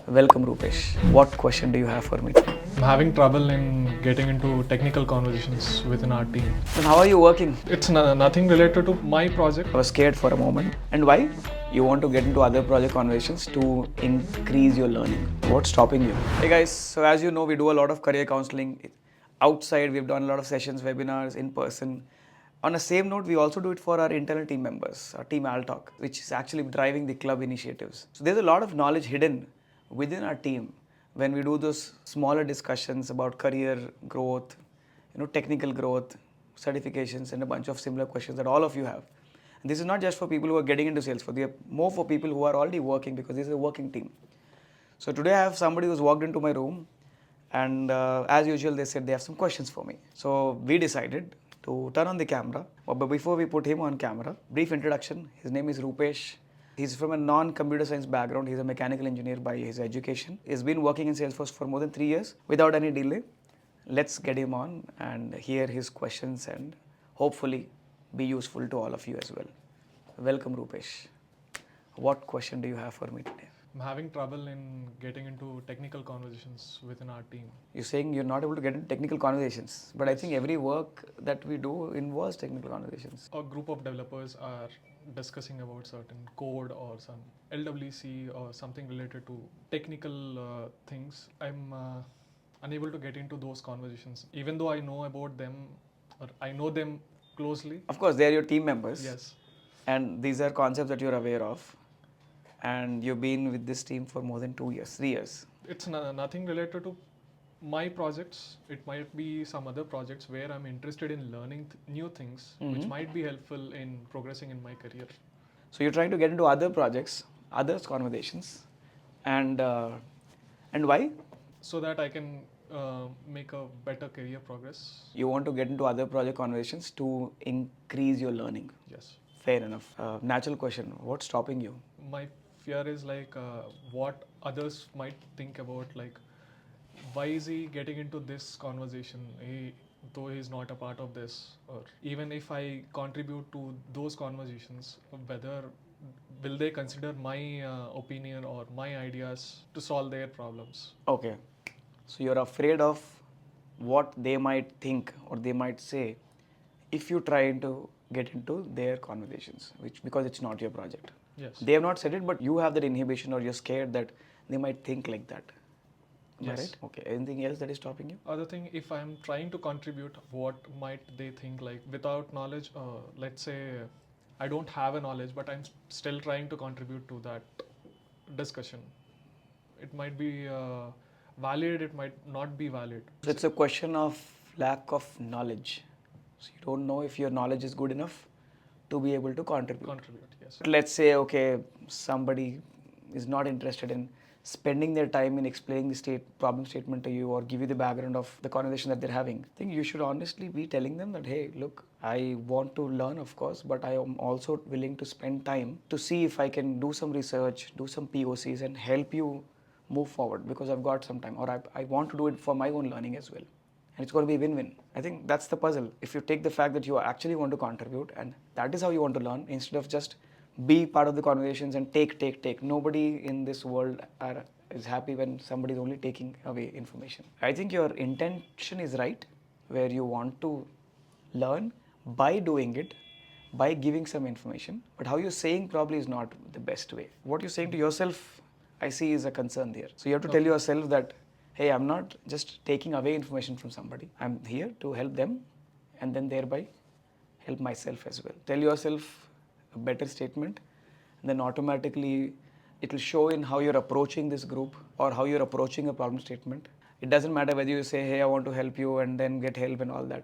Welcome, Rupesh. What question do you have for me today? I'm having trouble in getting into technical conversations within our team. Then how are you working? It's nothing related to my project. I was scared for a moment. And why? You want to get into other project conversations to increase your learning. What's stopping you? Hey guys, so as you know, we do a lot of career counseling. Outside, we've done a lot of sessions, webinars, in person. On a same note, we also do it for our internal team members, our team Altalk, which is actually driving the club initiatives. So there's a lot of knowledge hidden within our team when we do those smaller discussions about career growth, technical growth, certifications, and a bunch of similar questions that all of you have. And this is not just for people who are getting into Salesforce, they are more for people who are already working because this is a working team. So today I have somebody who's walked into my room and as usual they said they have some questions for me. So we decided to turn on the camera. But before we put him on camera, brief introduction. His name is Rupesh. He's from a non-computer science background. He's a mechanical engineer by his education. He's been working in Salesforce for more than 3 years without any delay. Let's get him on and hear his questions and hopefully be useful to all of you as well. Welcome, Rupesh. What question do you have for me today? I'm having trouble in getting into technical conversations within our team. You're saying you're not able to get into technical conversations, but I think every work that we do involves technical conversations. A group of developers are discussing about certain code or some LWC or something related to technical things. I'm unable to get into those conversations, even though I know about them or I know them closely. Of course, they are your team members. Yes. And these are concepts that you're aware of. And you've been with this team for more than 2 years, 3 years. It's nothing related to my projects. It might be some other projects where I'm interested in learning new things, which might be helpful in progressing in my career. So you're trying to get into other projects, other conversations, and why? So that I can make a better career progress. You want to get into other project conversations to increase your learning. Yes. Fair enough. Natural question. What's stopping you? My fear is like what others might think about, like why is he getting into this conversation though he's not a part of this, or even if I contribute to those conversations, whether will they consider my opinion or my ideas to solve their problems. Okay. So you're afraid of what they might think or they might say if you try to get into their conversations, which because it's not your project. Yes. They have not said it, but you have that inhibition or you're scared that they might think like that. Am I Yes. right? Okay. Anything else that is stopping you? Other thing, if I'm trying to contribute, what might they think, like without knowledge? Let's say I don't have a knowledge, but I'm still trying to contribute to that discussion. It might be valid, it might not be valid. So it's a question of lack of knowledge. So you don't know if your knowledge is good enough to be able to contribute. Contribute, yes. Let's say, okay, somebody is not interested in spending their time in explaining the problem statement to you or give you the background of the conversation that they're having. I think you should honestly be telling them that, hey, look, I want to learn, of course, but I am also willing to spend time to see if I can do some research, do some POCs and help you move forward because I've got some time, or I want to do it for my own learning as well. And it's going to be win-win. I think that's the puzzle. If you take the fact that you actually want to contribute and that is how you want to learn, instead of just be part of the conversations and take. Nobody in this world is happy when somebody is only taking away information. I think your intention is right, where you want to learn by doing it, by giving some information. But how you're saying probably is not the best way. What you're saying to yourself, I see, is a concern there. So you have to tell yourself that, hey, I'm not just taking away information from somebody. I'm here to help them and then thereby help myself as well. Tell yourself a better statement, and then automatically it will show in how you're approaching this group or how you're approaching a problem statement. It doesn't matter whether you say, hey, I want to help you and then get help and all that.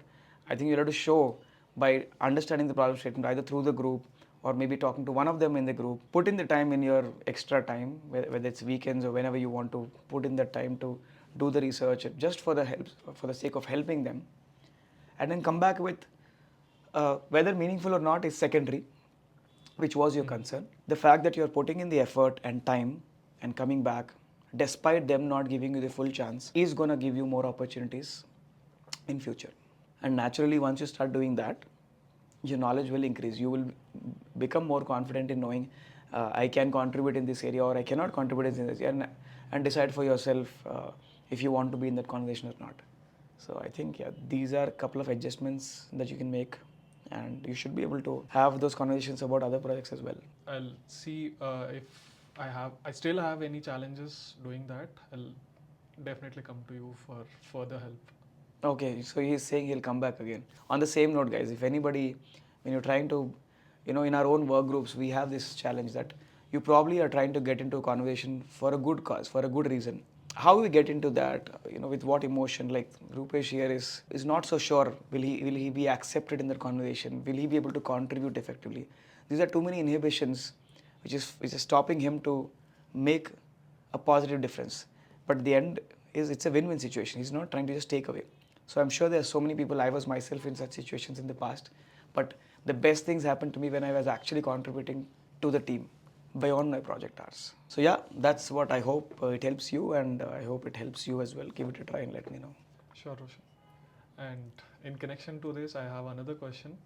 I think you have to show by understanding the problem statement either through the group or maybe talking to one of them in the group. Put in the time in your extra time, whether it's weekends or whenever you want to put in that time to do the research just for the sake of helping them, and then come back with whether meaningful or not is secondary, which was your concern. The fact that you're putting in the effort and time and coming back despite them not giving you the full chance is going to give you more opportunities in future. And naturally, once you start doing that, your knowledge will increase. You will become more confident in knowing I can contribute in this area or I cannot contribute in this area. and decide for yourself if you want to be in that conversation or not. So I think yeah, these are a couple of adjustments that you can make, and you should be able to have those conversations about other projects as well. I'll see if I still have any challenges doing that. I'll definitely come to you for further help. Okay, so he's saying he'll come back again. On the same note, guys, if anybody, when you're trying to, in our own work groups, we have this challenge that you probably are trying to get into a conversation for a good cause, for a good reason. How we get into that, with what emotion? Like Rupesh here is not so sure. Will he be accepted in that conversation? Will he be able to contribute effectively? These are too many inhibitions, which is stopping him to make a positive difference. But the end is it's a win-win situation. He's not trying to just take away. So I'm sure there are so many people. I was myself in such situations in the past, but the best things happened to me when I was actually contributing to the team beyond my project hours. So yeah, that's what I hope it helps you, and I hope it helps you as well. Give it a try and let me know. Sure, Roshan. And in connection to this, I have another question.